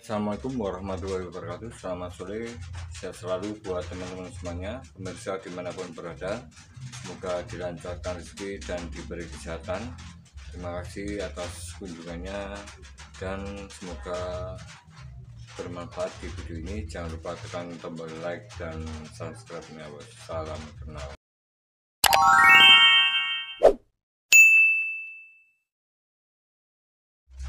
Assalamualaikum warahmatullahi wabarakatuh. Selamat sore, sehat selalu buat teman-teman semuanya, pemirsa dimanapun berada. Semoga dilancarkan rezeki dan diberi kesehatan. Terima kasih atas kunjungannya dan semoga bermanfaat di video ini. Jangan lupa tekan tombol like dan subscribe-nya. Salam kenal.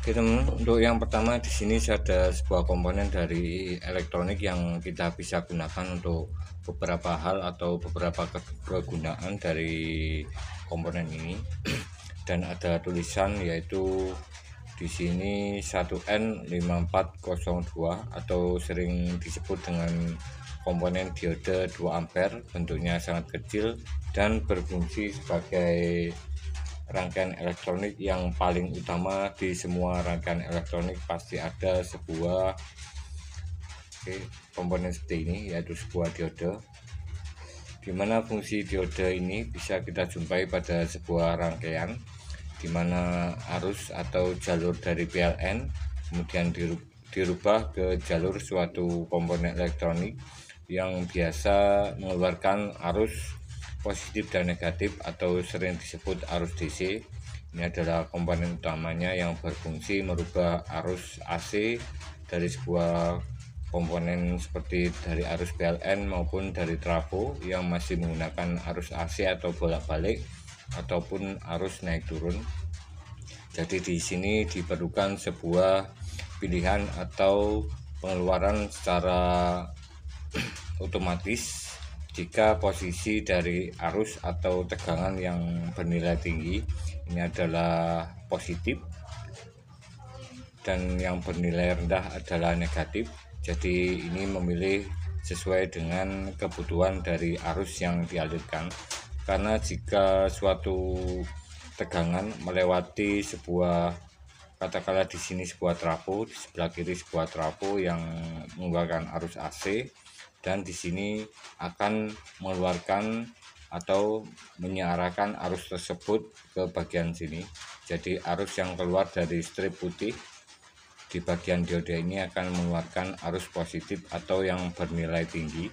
Oke teman, untuk yang pertama di sini ada sebuah komponen dari elektronik yang kita bisa gunakan untuk beberapa hal atau beberapa kegunaan dari komponen ini. Dan ada tulisan yaitu di sini 1N5402 atau sering disebut dengan komponen diode 2 ampere, bentuknya sangat kecil dan berfungsi sebagai rangkaian elektronik yang paling utama. Di semua rangkaian elektronik pasti ada sebuah komponen seperti ini, yaitu sebuah diode, dimana fungsi diode ini bisa kita jumpai pada sebuah rangkaian dimana arus atau jalur dari PLN kemudian dirubah ke jalur suatu komponen elektronik yang biasa mengeluarkan arus positif dan negatif atau sering disebut arus DC. Ini adalah komponen utamanya yang berfungsi merubah arus AC dari sebuah komponen seperti dari arus PLN maupun dari trafo yang masih menggunakan arus AC atau bolak-balik ataupun arus naik turun. Jadi di sini diperlukan sebuah pilihan atau pengeluaran secara otomatis jika posisi dari arus atau tegangan yang bernilai tinggi ini adalah positif dan yang bernilai rendah adalah negatif. Jadi ini memilih sesuai dengan kebutuhan dari arus yang dialirkan, karena jika suatu tegangan melewati sebuah, katakanlah di sini sebuah trafo, di sebelah kiri sebuah trafo yang mengeluarkan arus AC, dan di sini akan mengeluarkan atau menyiarkan arus tersebut ke bagian sini. Jadi arus yang keluar dari strip putih di bagian diode ini akan mengeluarkan arus positif atau yang bernilai tinggi.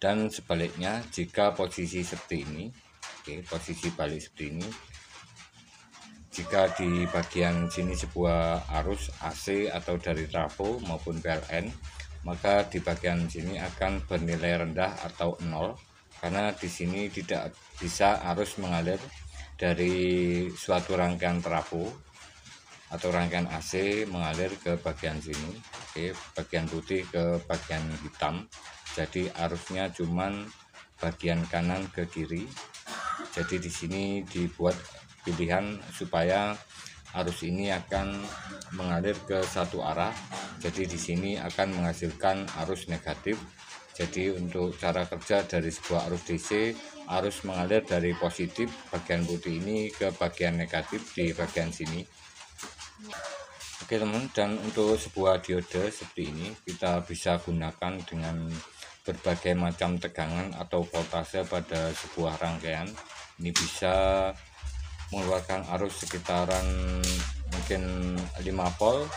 Dan sebaliknya jika posisi seperti ini, posisi balik seperti ini, jika di bagian sini sebuah arus AC atau dari trafo maupun PLN, maka di bagian sini akan bernilai rendah atau 0, karena di sini tidak bisa arus mengalir dari suatu rangkaian trafo atau rangkaian AC mengalir ke bagian sini, bagian putih ke bagian hitam. Jadi arusnya cuman bagian kanan ke kiri. Jadi di sini dibuat pilihan supaya arus ini akan mengalir ke satu arah. Jadi di sini akan menghasilkan arus negatif. Jadi untuk cara kerja dari sebuah arus DC, arus mengalir dari positif bagian putih ini ke bagian negatif di bagian sini. Oke teman, dan untuk sebuah diode seperti ini kita bisa gunakan dengan berbagai macam tegangan atau voltase pada sebuah rangkaian. Ini bisa mengeluarkan arus sekitaran mungkin 5 volt,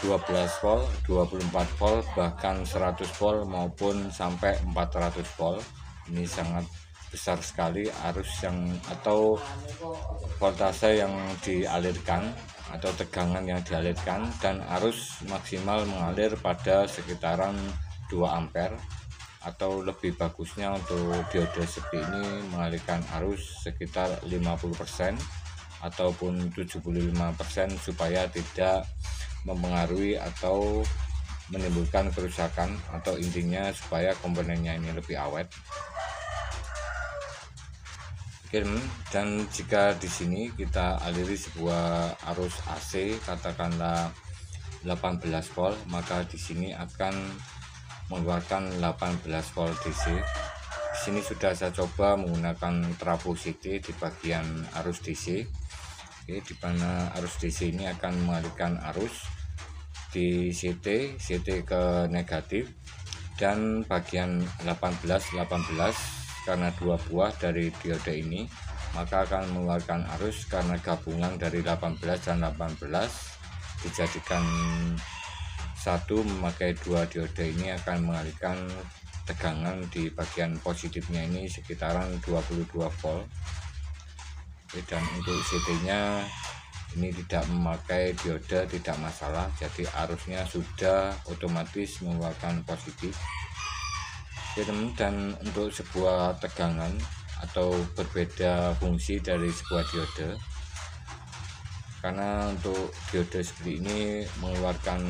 12 volt, 24 volt, bahkan 100 volt maupun sampai 400 volt. Ini sangat besar sekali arus yang atau voltase yang dialirkan atau tegangan yang dialirkan, dan arus maksimal mengalir pada sekitaran 2 ampere, atau lebih bagusnya untuk diode seperti ini mengalirkan arus sekitar 50% ataupun 75% supaya tidak mempengaruhi atau menimbulkan kerusakan, atau intinya supaya komponennya ini lebih awet. Oke, dan jika di sini kita aliri sebuah arus AC katakanlah 18 volt, maka di sini akan mengeluarkan 18 volt DC. Di sini sudah saya coba menggunakan trafo CT di bagian arus DC. Di mana arus DC ini akan mengalirkan arus di CT ke negatif, dan bagian 18 karena 2 buah dari diode ini maka akan mengeluarkan arus karena gabungan dari 18 dan 18 dijadikan satu memakai dua dioda ini akan mengalihkan tegangan di bagian positifnya ini sekitaran 22 volt. Dan untuk CT nya ini tidak memakai dioda, tidak masalah, jadi arusnya sudah otomatis mengeluarkan positif. Dan untuk sebuah tegangan atau berbeda fungsi dari sebuah dioda, karena untuk dioda seperti ini mengeluarkan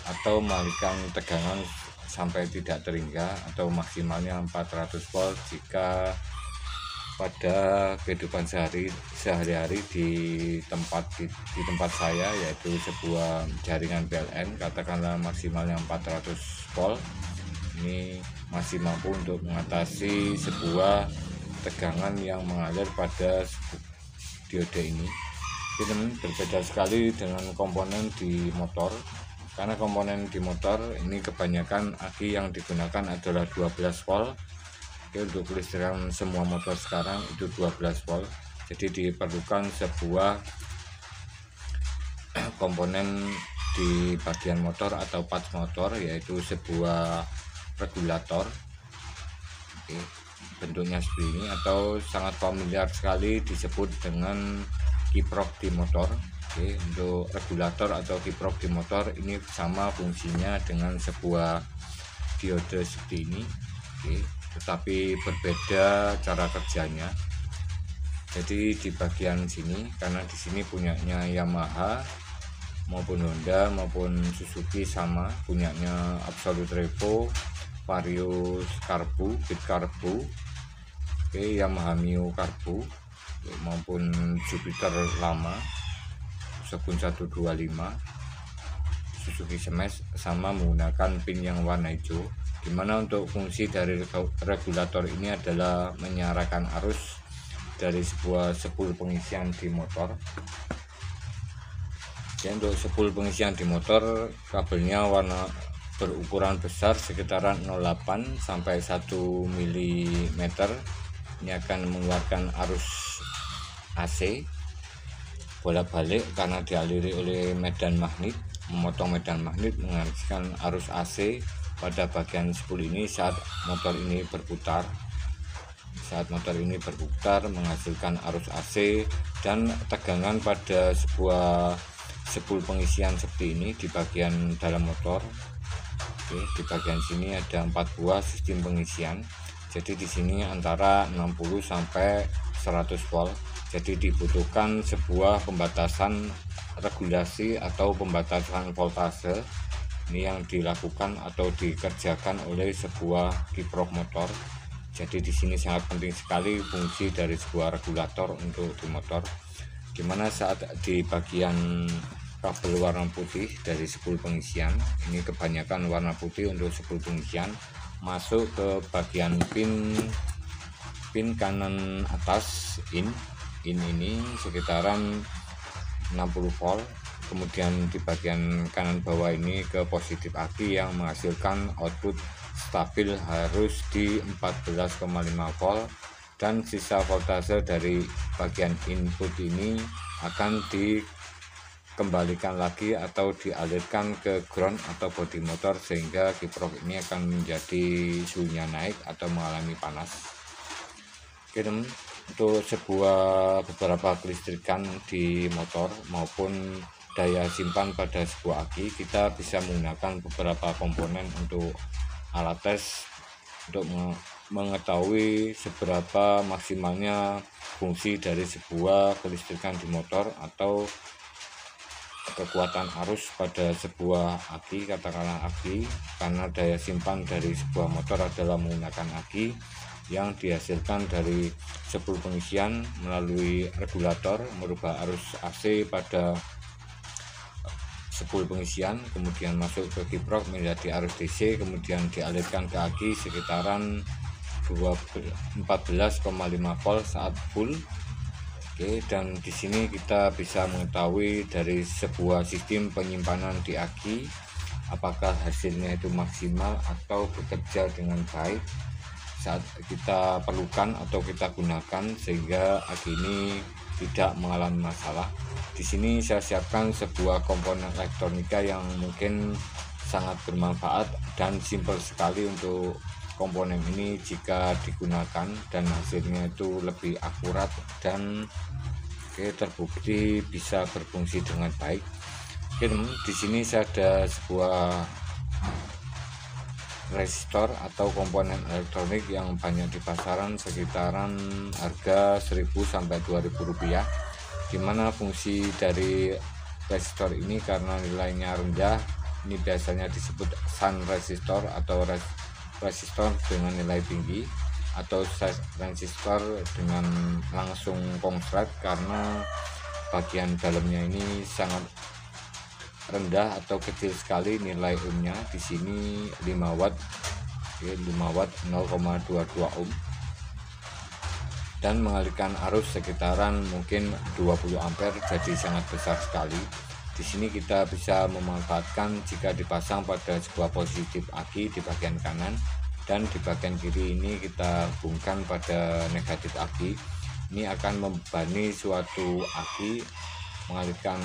atau mengalihkan tegangan sampai tidak terhingga atau maksimalnya 400 volt jika pada kehidupan sehari-hari di tempat saya, yaitu sebuah jaringan PLN, katakanlah maksimalnya 400 volt, ini masih mampu untuk mengatasi sebuah tegangan yang mengalir pada dioda ini. Ini berbeda sekali dengan komponen di motor, karena komponen di motor ini kebanyakan aki yang digunakan adalah 12 volt. Untuk kelistrikan semua motor sekarang itu 12 volt, jadi diperlukan sebuah komponen di bagian motor atau parts motor, yaitu sebuah regulator. Bentuknya seperti ini, atau sangat familiar sekali disebut dengan kiprok di motor. Untuk regulator atau kiprok di motor ini sama fungsinya dengan sebuah dioda seperti ini, tetapi berbeda cara kerjanya. Jadi di bagian sini, karena di sini punyanya Yamaha maupun Honda maupun Suzuki sama, punyanya Absolut Revo, Vario Karbu, Bit Karbu, Yamaha Mio Karbu, maupun Jupiter lama Shogun 125, Suzuki Smash sama menggunakan pin yang warna hijau. Dimana untuk fungsi dari regulator ini adalah mengarahkan arus dari sebuah spool pengisian di motor. Dan untuk spool pengisian di motor, kabelnya warna berukuran besar sekitaran 0,8 sampai 1 mm. Ini akan mengeluarkan arus AC bolak-balik karena dialiri oleh medan magnet, memotong medan magnet, mengalihkan arus AC pada bagian spool ini saat motor ini berputar. Saat motor ini berputar menghasilkan arus AC dan tegangan pada sebuah spool pengisian seperti ini di bagian dalam motor. Di bagian sini ada 4 buah sistem pengisian. Jadi di sini antara 60 sampai 100 volt. Jadi dibutuhkan sebuah pembatasan regulasi atau pembatasan voltase. Ini yang dilakukan atau dikerjakan oleh sebuah kiprok motor. Jadi di sini sangat penting sekali fungsi dari sebuah regulator untuk di motor, dimana saat di bagian kabel warna putih dari spool pengisian, ini kebanyakan warna putih untuk spool pengisian, masuk ke bagian pin kanan atas in ini sekitaran 60 volt. Kemudian di bagian kanan bawah ini ke positif aki yang menghasilkan output stabil harus di 14,5 volt, dan sisa voltase dari bagian input ini akan dikembalikan lagi atau dialirkan ke ground atau bodi motor, sehingga kiprok ini akan menjadi suhunya naik atau mengalami panas. Untuk beberapa kelistrikan di motor maupun daya simpan pada sebuah aki, kita bisa menggunakan beberapa komponen untuk alat tes untuk mengetahui seberapa maksimalnya fungsi dari sebuah kelistrikan di motor atau kekuatan arus pada sebuah aki, katakanlah aki, karena daya simpan dari sebuah motor adalah menggunakan aki yang dihasilkan dari spool pengisian melalui regulator, merubah arus AC pada spool pengisian, kemudian masuk ke kiprok menjadi arus DC, kemudian dialirkan ke aki sekitaran 14,5 volt saat full. Dan di sini kita bisa mengetahui dari sebuah sistem penyimpanan di aki apakah hasilnya itu maksimal atau bekerja dengan baik saat kita perlukan atau kita gunakan, sehingga aki ini tidak mengalami masalah. Di sini saya siapkan sebuah komponen elektronika yang mungkin sangat bermanfaat dan simpel sekali untuk komponen ini jika digunakan, dan hasilnya itu lebih akurat dan terbukti bisa berfungsi dengan baik. Di sini saya ada sebuah resistor atau komponen elektronik yang banyak di pasaran, sekitaran harga 1.000 sampai 2.000 rupiah, dimana fungsi dari resistor ini karena nilainya rendah, ini biasanya disebut shunt resistor atau resistor dengan nilai tinggi, atau resistor dengan langsung konslet karena bagian dalamnya ini sangat rendah atau kecil sekali nilai ohmnya. Di sini 5 watt, 5 watt 0,22 ohm, dan mengalirkan arus sekitaran mungkin 20 ampere, jadi sangat besar sekali. Di sini kita bisa memanfaatkan jika dipasang pada sebuah positif aki di bagian kanan, dan di bagian kiri ini kita hubungkan pada negatif aki. Ini akan membebani suatu aki, mengalirkan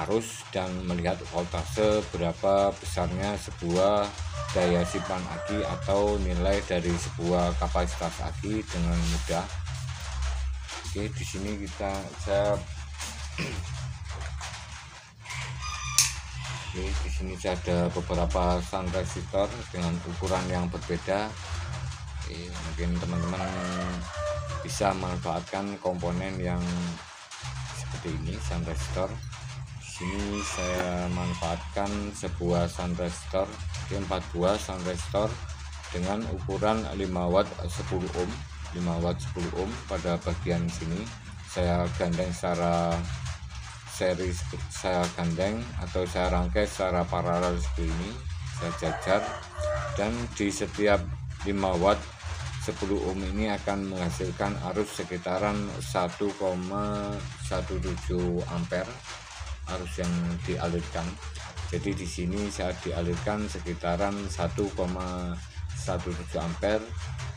arus dan melihat voltase berapa besarnya sebuah daya simpan aki atau nilai dari sebuah kapasitas aki dengan mudah. Oke, di sini saya di sini saya ada beberapa shunt resistor dengan ukuran yang berbeda. Mungkin teman-teman bisa manfaatkan komponen yang seperti ini, shunt resistor. Di sini saya manfaatkan sebuah shunt resistor, 4 buah shunt resistor dengan ukuran 5 watt 10 ohm, 5 watt 10 ohm. Pada bagian sini saya gandeng secara seri, saya gandeng atau saya rangkai secara paralel seperti ini, saya jajar, dan di setiap 5 watt 10 ohm ini akan menghasilkan arus sekitaran 1,17 ampere arus yang dialirkan. Jadi di sini saya dialirkan sekitaran 1,17 ampere.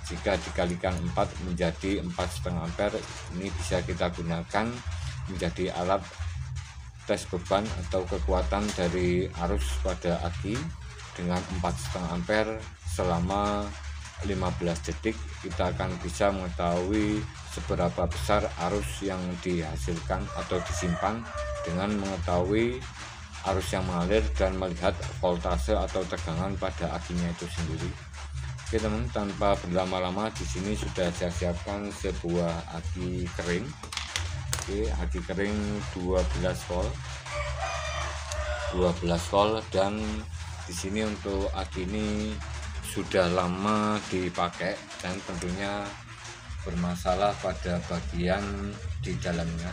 Jika dikalikan 4 menjadi 4,5 ampere, ini bisa kita gunakan menjadi alat tes beban atau kekuatan dari arus pada aki. Dengan 4,5 ampere selama 15 detik kita akan bisa mengetahui seberapa besar arus yang dihasilkan atau disimpan dengan mengetahui arus yang mengalir dan melihat voltase atau tegangan pada akinya itu sendiri. Oke teman, tanpa berlama-lama di sini sudah saya siapkan sebuah aki kering. Oke, aki kering 12 volt. 12 volt, dan di sini untuk aki ini sudah lama dipakai dan tentunya bermasalah pada bagian di dalamnya.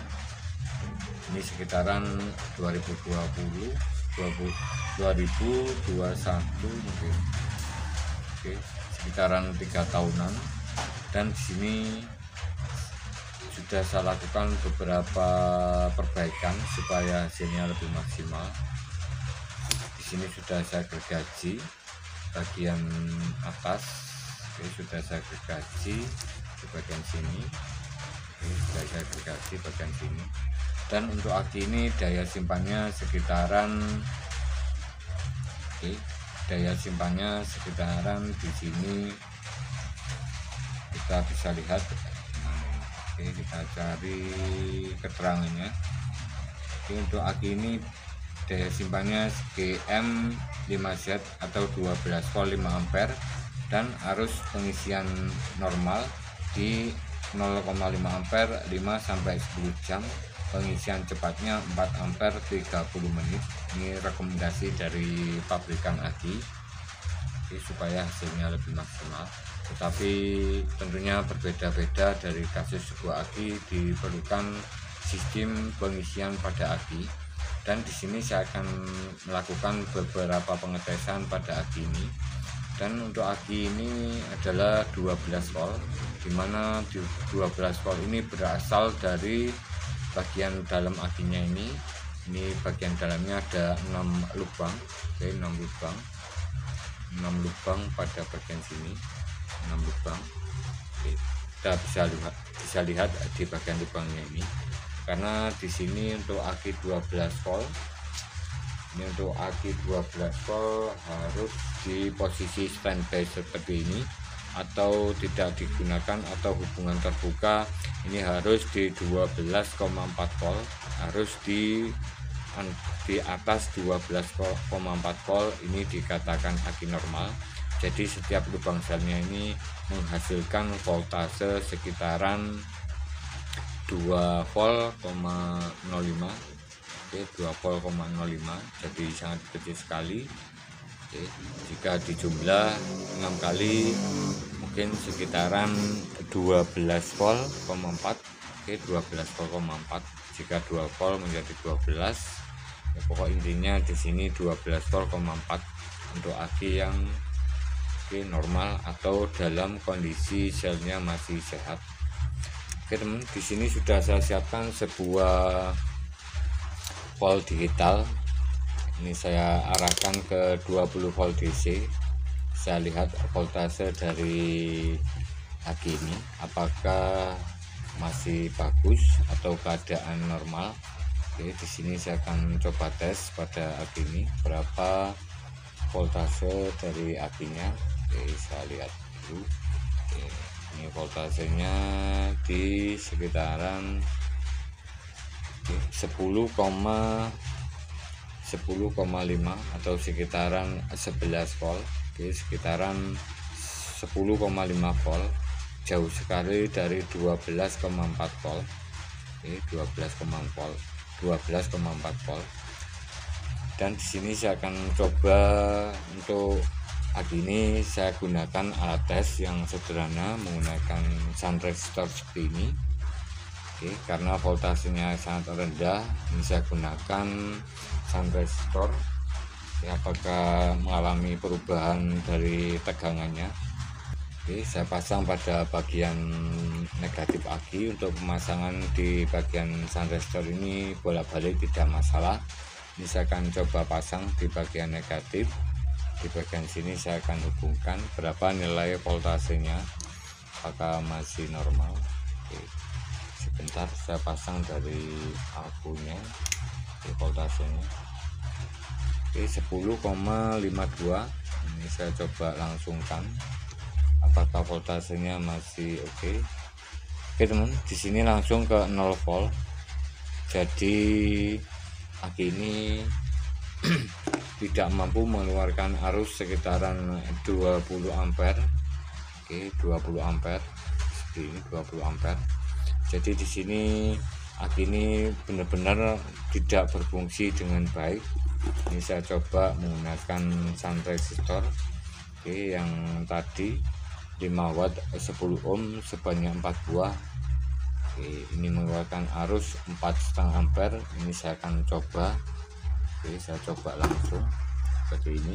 Ini sekitaran 2020 2021 mungkin. Oke, sekitaran 3 tahunan, dan di sini sudah saya lakukan beberapa perbaikan supaya hasilnya lebih maksimal. Di sini sudah saya gergaji bagian atas. Oke, sudah saya gergaji di bagian sini. Oke, sudah saya gergaji bagian sini. Dan untuk aki ini daya simpannya sekitaran, daya simpannya sekitaran di sini kita bisa lihat. Kita cari keterangannya. Untuk aki ini daya simpannya GM 5Z atau 12 volt 5 ampere, dan arus pengisian normal di 0,5 ampere 5 sampai 10 jam. Pengisian cepatnya 4 ampere 30 menit. Ini rekomendasi dari pabrikan aki, supaya hasilnya lebih maksimal. Tetapi tentunya berbeda-beda dari kasus sebuah aki, diperlukan sistem pengisian pada aki. Dan di sini saya akan melakukan beberapa pengetesan pada aki ini. Dan untuk aki ini adalah 12 volt, dimana 12 volt ini berasal dari bagian dalam akinya ini. Ini bagian dalamnya ada 6 lubang. Oke, 6 lubang. 6 lubang pada bagian sini, 6 lubang. Oke, kita bisa lihat di bagian lubangnya ini. Karena di sini untuk aki 12 volt Ini untuk aki 12 volt harus di posisi standby seperti ini, atau tidak digunakan atau hubungan terbuka. Ini harus di 12,4 volt, harus di atas 12,4 volt. Ini dikatakan aki normal. Jadi setiap lubang selnya ini menghasilkan voltase sekitaran 2 volt, 0,05. Oke, 2 volt, 0,05, jadi sangat kecil sekali. Oke, jika dijumlah 6 kali mungkin sekitaran 12 volt, 4. Oke, 12 volt, 4. Jika 2 volt menjadi 12. Ya, pokok intinya di sini 12 volt, 4 untuk aki yang normal atau dalam kondisi selnya masih sehat. Oke teman, di sini sudah saya siapkan sebuah volt digital. Ini saya arahkan ke 20 volt DC. Saya lihat voltase dari aki ini apakah masih bagus atau keadaan normal. Oke, di sini saya akan coba tes pada aki ini berapa voltase dari akinya. Oke, saya lihat dulu. Oke, ini voltasenya di sekitaran 10,5 atau sekitaran 11 volt. Oke, sekitaran 10,5 volt, jauh sekali dari 12,4 volt. Oke, 12,4 volt. Dan di sini saya akan coba untuk aki ini saya gunakan alat tes yang sederhana menggunakan shunt resistor seperti ini. Oke, karena voltasenya sangat rendah, ini saya gunakan shunt resistor. Ya, apakah mengalami perubahan dari tegangannya? Oke, saya pasang pada bagian negatif aki. Untuk pemasangan di bagian shunt resistor ini bolak-balik tidak masalah. Ini saya akan coba pasang di bagian negatif. Di bagian sini saya akan hubungkan berapa nilai voltasenya, apakah masih normal. Oke, sebentar saya pasang dari akunya. Oke, voltasenya oke, 10,52. Ini saya coba langsungkan apakah voltasenya masih oke. Oke teman, di sini langsung ke 0 volt. Jadi aki ini tidak mampu mengeluarkan arus sekitaran 20 ampere. Oke, 20 ampere. Seperti ini 20 ampere. Jadi di sini aki ini benar-benar tidak berfungsi dengan baik. Ini saya coba menggunakan shunt resistor. Oke, yang tadi 5 watt 10 ohm sebanyak 4 buah. Oke, ini mengeluarkan arus 4,5 ampere. Ini saya akan coba. Oke, saya coba langsung seperti ini,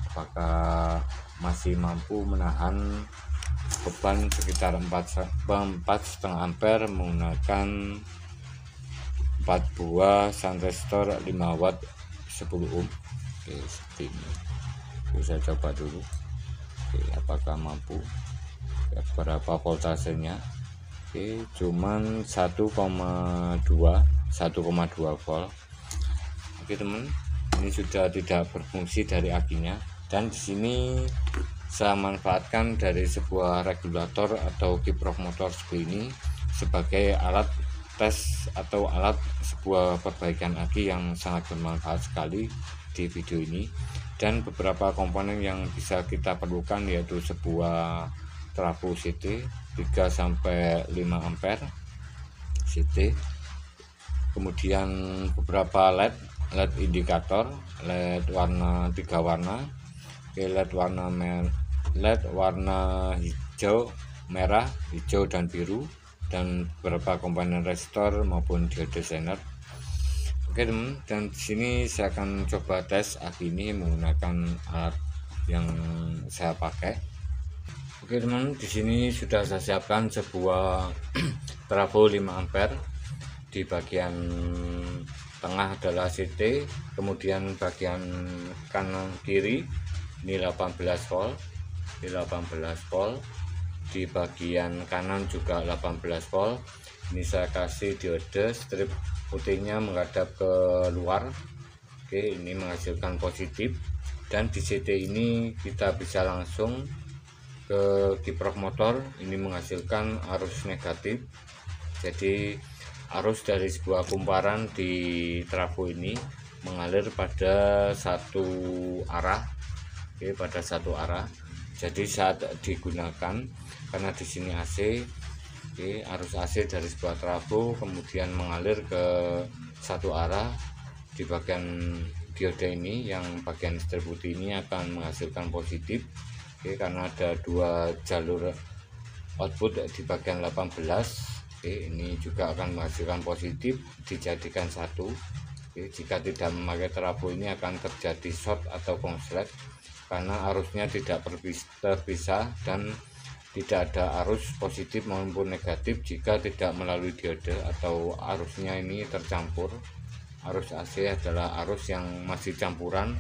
apakah masih mampu menahan beban sekitar 4,5 ampere menggunakan 4 buah shunt resistor 5 watt 10 ohm. Oke, seperti ini. Oke, saya coba dulu. Oke, apakah mampu, ya, berapa voltasenya. Oke, cuman 1,2 volt. Oke teman, ini sudah tidak berfungsi dari akinya. Dan di sini saya manfaatkan dari sebuah regulator atau kiprok motor seperti ini sebagai alat tes atau alat sebuah perbaikan aki yang sangat bermanfaat sekali di video ini. Dan beberapa komponen yang bisa kita perlukan yaitu sebuah trafo CT 3-5 ampere CT, kemudian beberapa LED indikator, LED warna 3 warna, LED warna hijau, merah, hijau dan biru, dan beberapa komponen resistor maupun diode zener. Oke teman, dan di sini saya akan coba tes aki ini menggunakan alat yang saya pakai. Oke teman, di sini sudah saya siapkan sebuah trafo 5 ampere. Di bagian tengah adalah CT, kemudian bagian kanan kiri ini 18 volt, di 18 volt, di bagian kanan juga 18 volt. Ini saya kasih diode strip putihnya menghadap ke luar. Oke, ini menghasilkan positif, dan di CT ini kita bisa langsung ke kiprok motor, ini menghasilkan arus negatif. Jadi arus dari sebuah kumparan di trafo ini mengalir pada satu arah. Oke, pada satu arah. Jadi saat digunakan, karena di sini AC, oke, arus AC dari sebuah trafo kemudian mengalir ke satu arah. Di bagian diode ini, yang bagian distribusi ini akan menghasilkan positif. Oke, karena ada dua jalur output di bagian 18. Oke, ini juga akan menghasilkan positif dijadikan satu. Oke, jika tidak memakai trafo ini akan terjadi short atau konslet karena arusnya tidak terpisah dan tidak ada arus positif maupun negatif jika tidak melalui diode atau arusnya ini tercampur. Arus AC adalah arus yang masih campuran,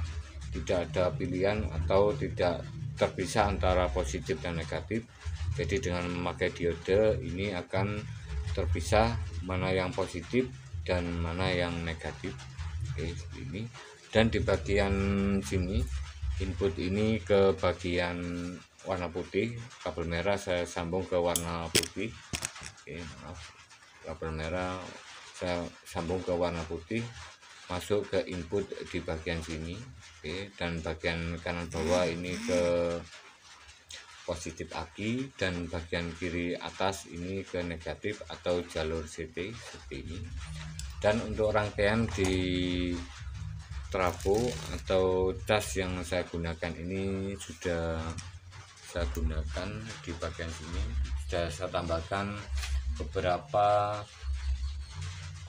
tidak ada pilihan atau tidak terpisah antara positif dan negatif. Jadi dengan memakai diode ini akan terpisah mana yang positif dan mana yang negatif. Oke, ini. Dan di bagian sini input ini ke bagian warna putih, kabel merah saya sambung ke warna putih. Oke, maaf, kabel merah saya sambung ke warna putih, masuk ke input di bagian sini. Oke, dan bagian kanan bawah ini ke positif aki, dan bagian kiri atas ini ke negatif atau jalur CT seperti ini. Dan untuk rangkaian di trafo atau cas yang saya gunakan ini sudah saya gunakan di bagian sini, sudah saya tambahkan beberapa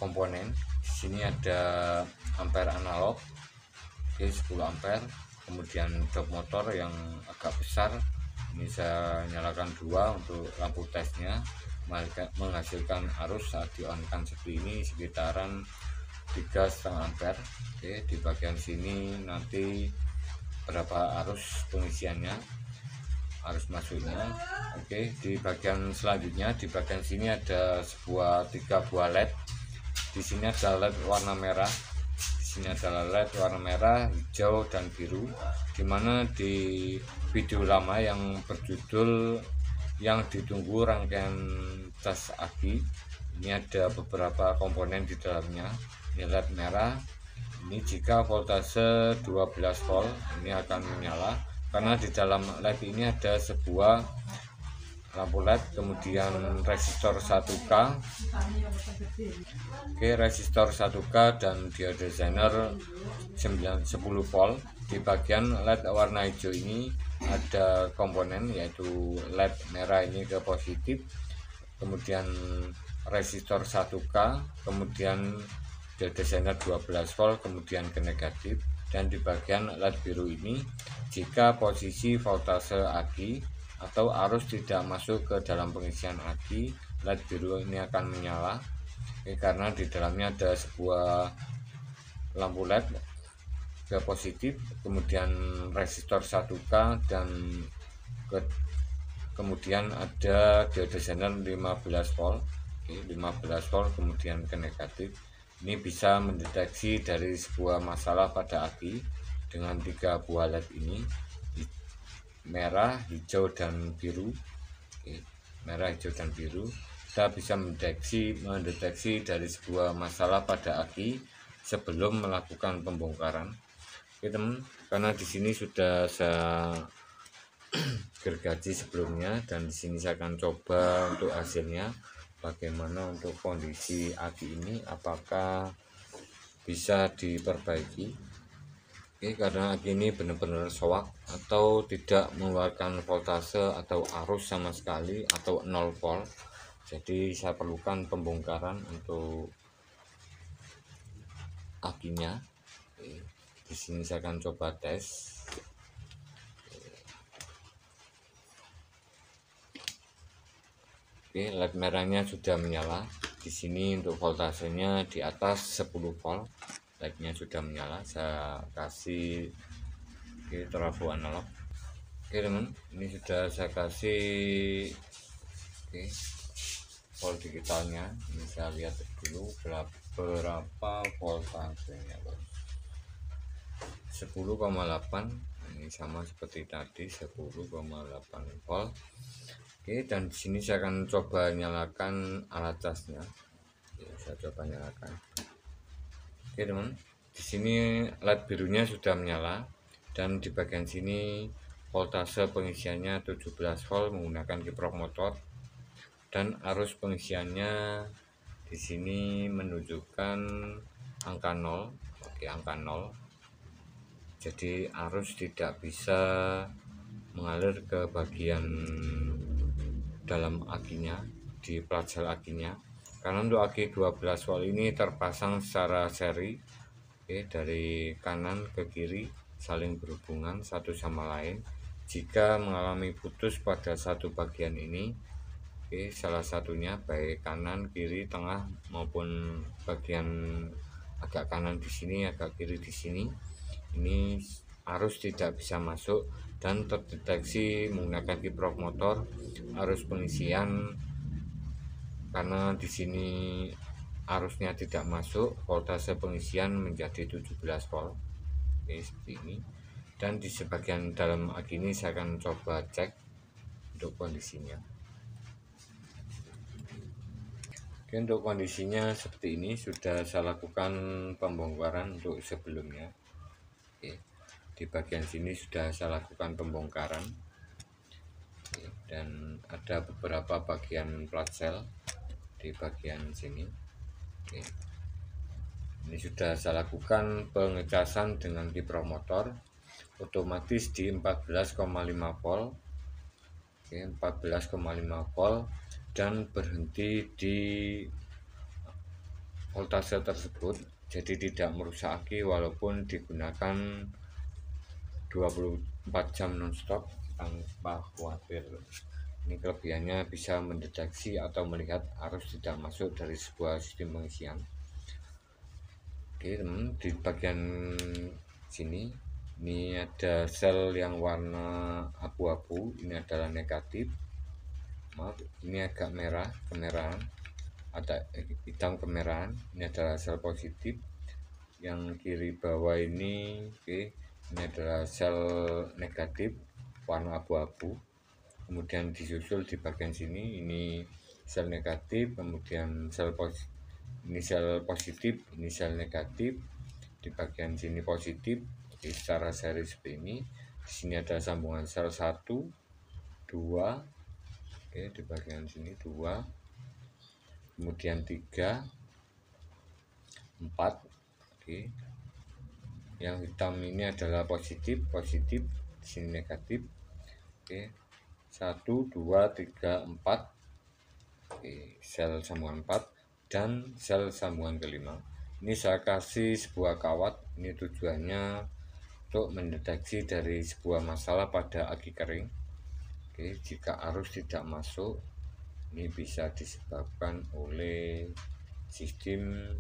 komponen. Di sini ada ampere analog, oke, 10 ampere, kemudian dop motor yang agak besar, ini saya nyalakan 2 untuk lampu tesnya, menghasilkan arus saat di on kan seperti ini sekitaran 3,5 ampere. Oke, di bagian sini nanti berapa arus pengisiannya, arus masuknya. Oke, di bagian selanjutnya, di bagian sini ada 3 buah LED. Di sini ada LED warna merah, di sini ada LED warna merah, hijau dan biru. Dimana di video lama yang berjudul yang ditunggu rangkaian cas aki, ini ada beberapa komponen di dalamnya. Ini LED merah, ini jika voltase 12 volt ini akan menyala, karena di dalam LED ini ada sebuah lampu LED, kemudian resistor 1K. Oke, resistor 1K dan diode zener 10 volt. Di bagian LED warna hijau ini ada komponen yaitu LED merah ini ke positif, kemudian resistor 1K, kemudian diode zener 12 volt, kemudian ke negatif. Dan di bagian LED biru ini, jika posisi voltase aki atau arus tidak masuk ke dalam pengisian aki, LED biru ini akan menyala. Oke, karena di dalamnya ada sebuah lampu LED ke positif, kemudian resistor 1K, dan kemudian ada diode zener 15 volt. Oke, 15 volt kemudian ke negatif. Ini bisa mendeteksi dari sebuah masalah pada aki dengan 3 buah LED ini, merah, hijau dan biru. Oke, merah, hijau dan biru. Kita bisa mendeteksi dari sebuah masalah pada aki sebelum melakukan pembongkaran. Oke teman, karena di sini sudah saya gergaji sebelumnya, dan di sini saya akan coba untuk hasilnya bagaimana untuk kondisi aki ini, apakah bisa diperbaiki. Oke, karena aki ini benar-benar soak atau tidak mengeluarkan voltase atau arus sama sekali atau 0 volt. Jadi saya perlukan pembongkaran untuk akinya. Oke, di sini saya akan coba tes. Oke, LED merahnya sudah menyala. Di sini untuk voltasenya di atas 10 volt. LED-nya sudah menyala. Saya kasih trafo analog. Oke teman, ini sudah saya kasih volt digitalnya. Ini saya lihat dulu berapa voltasenya. 10,8. Ini sama seperti tadi 10,8 volt. Oke, dan di sini saya akan coba nyalakan alat casnya. Oke, saya coba nyalakan. Oke teman, di sini LED birunya sudah menyala dan di bagian sini voltase pengisiannya 17 volt menggunakan kiprok motor, dan arus pengisiannya di sini menunjukkan angka 0. Oke, angka 0. Jadi arus tidak bisa mengalir ke bagian dalam akinya, di plat sel akinya, karena untuk aki 12 volt ini terpasang secara seri. Oke, dari kanan ke kiri saling berhubungan satu sama lain. Jika mengalami putus pada satu bagian ini, oke, salah satunya baik kanan, kiri, tengah maupun bagian agak kanan di sini, agak kiri di sini, ini arus tidak bisa masuk dan terdeteksi menggunakan kiprok motor arus pengisian. Karena di sini arusnya tidak masuk, voltase pengisian menjadi 17 volt. Oke, seperti ini. Dan di sebagian dalam aki ini saya akan coba cek untuk kondisinya. Oke, untuk kondisinya seperti ini, sudah saya lakukan pembongkaran untuk sebelumnya. Oke, di bagian sini sudah saya lakukan pembongkaran. Oke, dan ada beberapa bagian plat sel di bagian sini. Oke, ini sudah saya lakukan pengecasan dengan kiprok motor otomatis di 14,5 volt. Oke, 14,5 volt dan berhenti di voltase tersebut, jadi tidak merusak aki walaupun digunakan 24 jam nonstop tanpa khawatir. Ini kelebihannya bisa mendeteksi atau melihat arus tidak masuk dari sebuah sistem pengisian. Oke teman, di bagian sini ini ada sel yang warna abu-abu, ini adalah negatif. Maaf, ini agak merah, kemerahan, ada hitam kemerahan, ini adalah sel positif. Yang kiri bawah ini, oke, ini adalah sel negatif warna abu-abu. Kemudian disusul di bagian sini, ini sel negatif, kemudian sel positif, ini sel positif, ini sel negatif. Di bagian sini positif, oke, secara seri seperti ini. Di sini ada sambungan sel 1, 2, oke, di bagian sini 2, kemudian 3, 4, oke. Yang hitam ini adalah positif, positif, di sini negatif. Oke, 1, 2, 3, 4. Oke, sel sambungan 4 dan sel sambungan kelima. Ini saya kasih sebuah kawat, ini tujuannya untuk mendeteksi dari sebuah masalah pada aki kering. Oke, jika arus tidak masuk, ini bisa disebabkan oleh sistem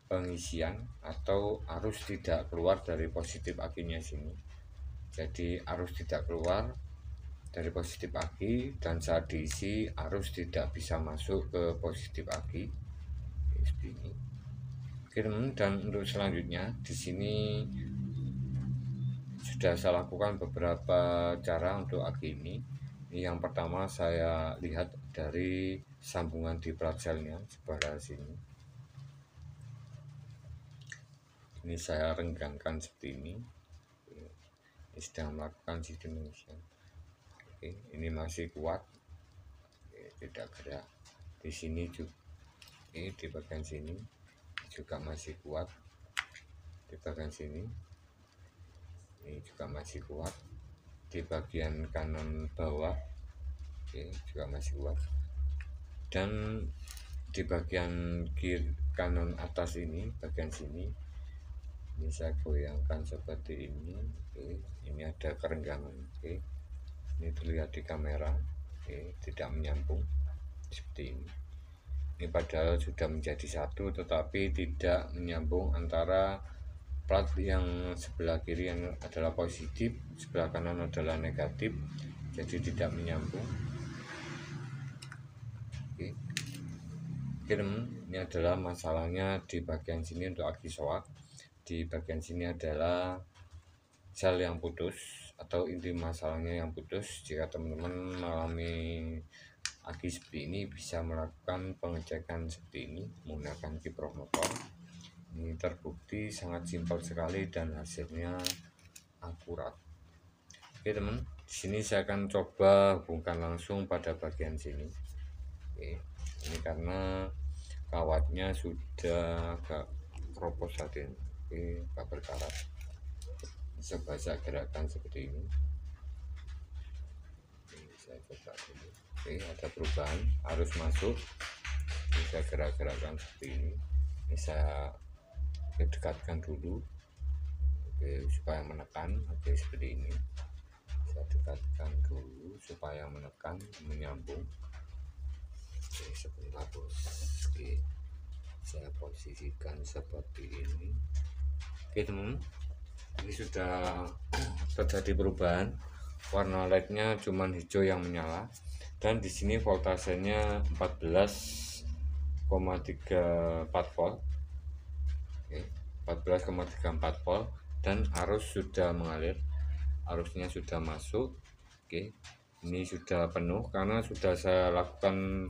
pengisian atau arus tidak keluar dari positif akinya sini. Jadi arus tidak keluar dari positif aki dan saat diisi arus tidak bisa masuk ke positif aki. Seperti ini. Oke teman, dan untuk selanjutnya di sini sudah saya lakukan beberapa cara untuk aki ini. Yang pertama saya lihat dari sambungan di plat selnya sebelah sini. Ini saya renggangkan seperti ini. Ini sedang melakukan sistem pengisian. Oke, ini masih kuat. Oke, tidak gerak. Di sini juga, di bagian sini juga masih kuat. Di bagian sini ini juga masih kuat. Di bagian kanan bawah, oke, juga masih kuat. Dan di bagian kiri kanan atas ini, bagian sini, ini saya goyangkan seperti ini. Oke, ini ada kerenggangan. Oke, ini terlihat di kamera. Oke, tidak menyambung seperti ini. Ini padahal sudah menjadi satu, tetapi tidak menyambung antara plat yang sebelah kiri yang adalah positif, sebelah kanan adalah negatif, jadi tidak menyambung. Oke, ini adalah masalahnya di bagian sini untuk aki soak. Di bagian sini adalah sel yang putus atau inti masalahnya yang putus. Jika teman-teman mengalami aki seperti ini, bisa melakukan pengecekan seperti ini menggunakan kiprok motor. Ini terbukti sangat simpel sekali dan hasilnya akurat. Oke teman, di sini saya akan coba hubungkan langsung pada bagian sini. Oke, ini karena kawatnya sudah agak keropos saat ini. Oke, agak berkarat. Coba saya gerakan seperti ini. Saya coba dulu. Oke, ada perubahan, arus masuk. Ini saya gerak-gerakkan seperti ini. Ini saya dekatkan dulu. Oke, supaya menekan. Oke, seperti ini. Saya dekatkan dulu supaya menekan, menyambung. Oke, sebentar bos. Oke, saya posisikan seperti ini. Oke teman, ini sudah terjadi perubahan. Warna LED-nya cuman hijau yang menyala, dan di sini voltasenya 14,34 volt. Oke, 14,34 volt, dan arus sudah mengalir, arusnya sudah masuk. Oke, ini sudah penuh karena sudah saya lakukan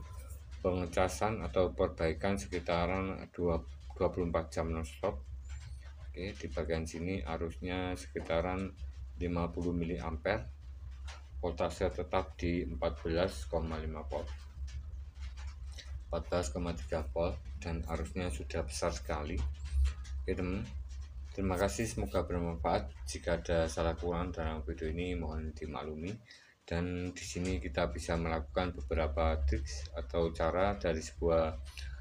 pengecasan atau perbaikan sekitaran 24 jam non-stop. Oke, di bagian sini arusnya sekitaran 50 mA, voltase tetap di 14,5 volt, 14,3 volt, dan arusnya sudah besar sekali. Oke teman, terima kasih, semoga bermanfaat. Jika ada salah kurang dalam video ini mohon dimaklumi. Dan di sini kita bisa melakukan beberapa tips atau cara dari sebuah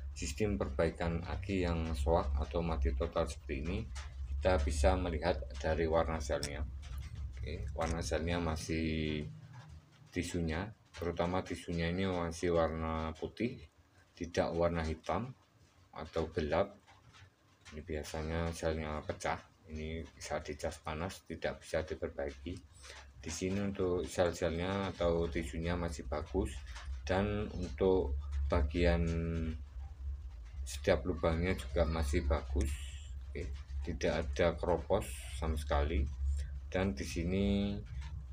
sistem perbaikan aki yang soak atau mati total seperti ini. Kita bisa melihat dari warna selnya. Oke, warna selnya masih tisunya, terutama tisunya ini masih warna putih, tidak warna hitam atau gelap. Ini biasanya selnya pecah. Ini saat dicas panas tidak bisa diperbaiki. Di sini untuk sel-selnya atau tisunya masih bagus, dan untuk bagian setiap lubangnya juga masih bagus. Oke, tidak ada keropos sama sekali. Dan di sini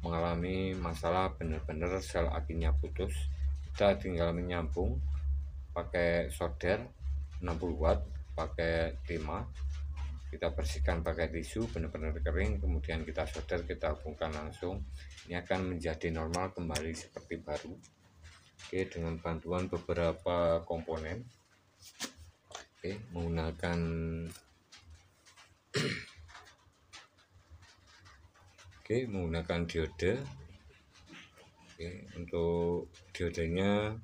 mengalami masalah benar-benar sel akinya putus. Kita tinggal menyambung pakai solder 60 watt pakai timah. Kita bersihkan pakai tisu benar-benar kering, kemudian kita solder, kita hubungkan langsung. Ini akan menjadi normal kembali seperti baru. Oke, dengan bantuan beberapa komponen. Oke, menggunakan menggunakan diode. Oke, untuk diodenya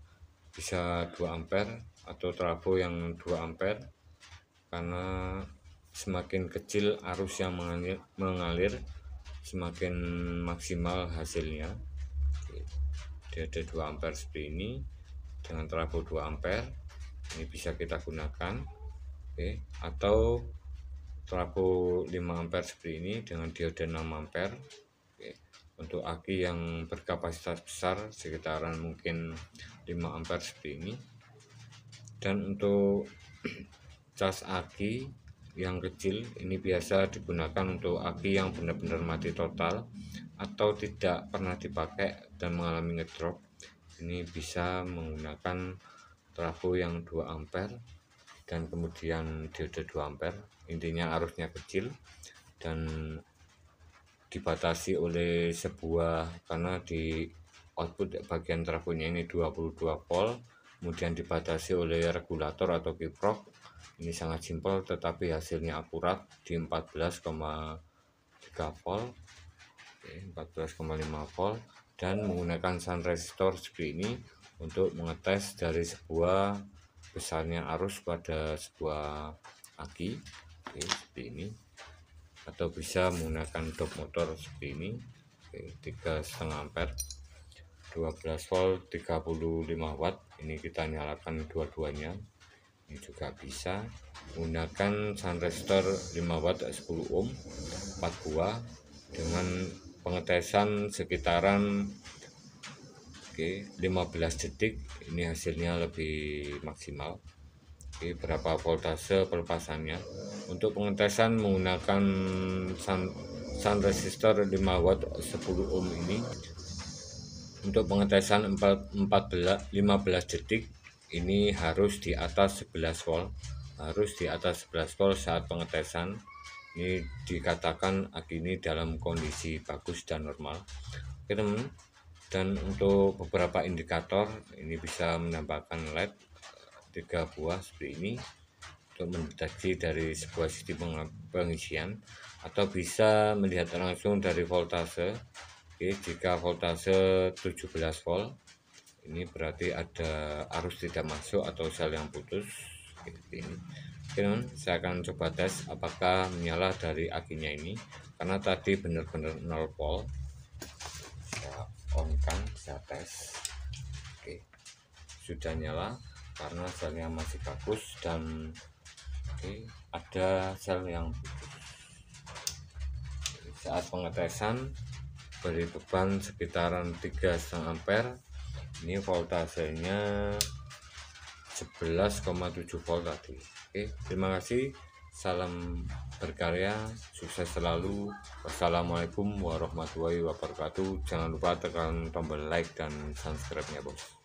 bisa 2 ampere atau trafo yang 2 ampere, karena semakin kecil arus yang mengalir semakin maksimal hasilnya. Oke, diode 2 ampere seperti ini dengan trafo 2 ampere ini bisa kita gunakan. Oke, atau trafo 5 ampere seperti ini dengan diode 6 ampere. Oke, untuk aki yang berkapasitas besar sekitaran mungkin 5 ampere seperti ini. Dan untuk cas aki yang kecil ini biasa digunakan untuk aki yang benar-benar mati total atau tidak pernah dipakai dan mengalami ngedrop. Ini bisa menggunakan trafo yang 2 ampere dan kemudian diode 2 ampere. Intinya arusnya kecil dan dibatasi oleh sebuah, karena di output bagian trafonya ini 22 volt, kemudian dibatasi oleh regulator atau kiprok. Ini sangat simpel tetapi hasilnya akurat di 14,3 volt, 14,5 volt, dan menggunakan sun resistor seperti ini untuk mengetes dari sebuah besarnya arus pada sebuah aki. Oke, seperti ini, atau bisa menggunakan dop motor seperti ini. Oke, 3,5 ampere, 12 volt, 35 watt. Ini kita nyalakan dua-duanya. Ini juga bisa menggunakan sun resistor 5 watt 10 ohm 4 buah dengan pengetesan sekitaran 15 detik. Ini hasilnya lebih maksimal. Berapa voltase pelepasannya Untuk pengetesan menggunakan sun resistor 5 watt 10 ohm ini. Untuk pengetesan 15 detik ini harus di atas 11 volt, saat pengetesan. Ini dikatakan aki ini dalam kondisi bagus dan normal. Oke teman, dan untuk beberapa indikator ini bisa menambahkan LED 3 buah seperti ini untuk mendeteksi dari sebuah sistem pengisian, atau bisa melihat langsung dari voltase. Oke, jika voltase 17 volt ini berarti ada arus tidak masuk atau sel yang putus seperti ini. Oke teman, saya akan coba tes apakah menyala dari akinya ini, karena tadi benar-benar 0 volt. Saya on kan, saya tes. Oke, sudah nyala karena selnya masih bagus, dan ada sel yang putus. Saat pengetesan beri beban sekitaran 3,5 ampere. Ini voltasenya 11,7 volt tadi. Oke, terima kasih. Salam berkarya, sukses selalu. Wassalamualaikum warahmatullahi wabarakatuh. Jangan lupa tekan tombol like dan subscribe-nya, bos.